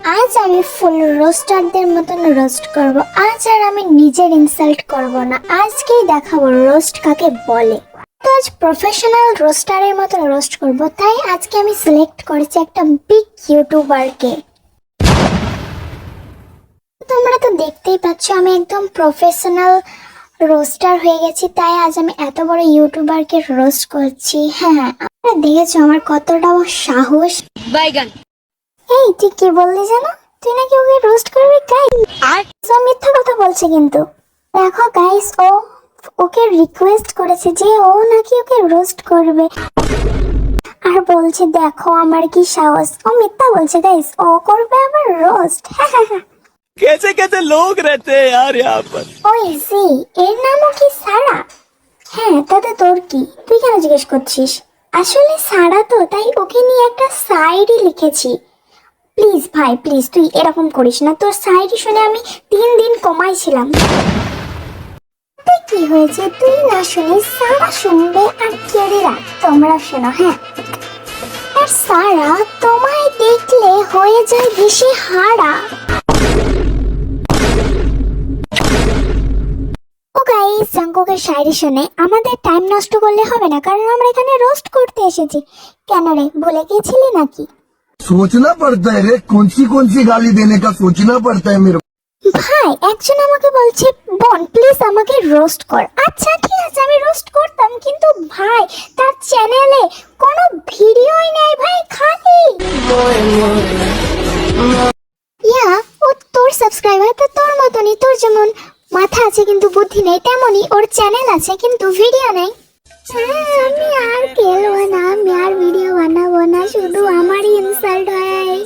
আজ আমি ফুল রোস্টারদের মতন রোস্ট করব। আজ আর আমি নিজের ইনসাল্ট করব না, আজকেই দেখাবো রোস্ট কাকে বলে। তো আজ প্রফেশনাল রোস্টারের মতো রোস্ট করব, তাই আজকে আমি সিলেক্ট করেছি একটা বিগ ইউটিউবারকে। তোমরা তো দেখতেই পাচ্ছ আমি একদম প্রফেশনাল রোস্টার হয়ে গেছি, তাই আজ আমি এত বড় ইউটিউবারকে রোস্ট করছি। হ্যাঁ, আপনারা দেখেছো আমার কতটা সাহস। বাইগান। এই তুই কি বললি জানো? তুই নাকি ওকে রোস্ট করবি? গাইস ও মিথ্যা কথা বলছে, কিন্তু দেখো গাইস ওকে রিকোয়েস্ট করেছে যে ও নাকি ওকে রোস্ট করবে, আর বলছে দেখো আমার কি সাহস। ও মিথ্যা বলছে গাইস, ও করবে আবার রোস্ট। कैसे कैसे लोग रहते हैं यार यहाँ पर। ওই জি, এর নামও কি সারা? হ্যাঁ, তাতে তোর কি? তুই কেন জিজ্ঞেস করছিস? আসলে সারা তো, তাই ওকে নিয়ে একটা সাইডই লিখেছি। প্লিজ ভাই প্লিজ, তুই এরকম করিস না। তোর সাইডি শুনে আমি 3 দিন কমাইছিলাম। কি হয়েছে তুই না শুনে সারা শুনবে, আর কেড়েরা তোমরা শোনো। হ্যাঁ, আর সারা তোমায় দেখলে হয়ে যায় বেশি হারা। ও গাইস, জাঙ্কুকের শায়রি শুনে আমাদের টাইম নষ্ট করলে হবে না, কারণ আমরা এখানে রোস্ট করতে এসেছি। কেন রে, ভুলে গেছিলি নাকি? सोचना पड़ता है रे, कौन सी गाली देने का सोचना पड़ता है मेरे ভাই একজন আমাকে বলছে বোন প্লিজ আমাকে রোস্ট কর। আচ্ছা ঠিক আছে, আমি রোস্ট করতাম, কিন্তু ভাই তার চ্যানেলে কোনো ভিডিওই নেই ভাই, খালি ও তোর সাবস্ক্রাইবার তো তোর মতনই, তোর যেমন মাথা আছে কিন্তু বুদ্ধি নেই, তেমনই ওর চ্যানেল আছে কিন্তু ভিডিও নেই। আমি আর খেলবো না, আমি আর ভিডিও বানাবো না, শুধু আমারই ইনসাল্ট হয়।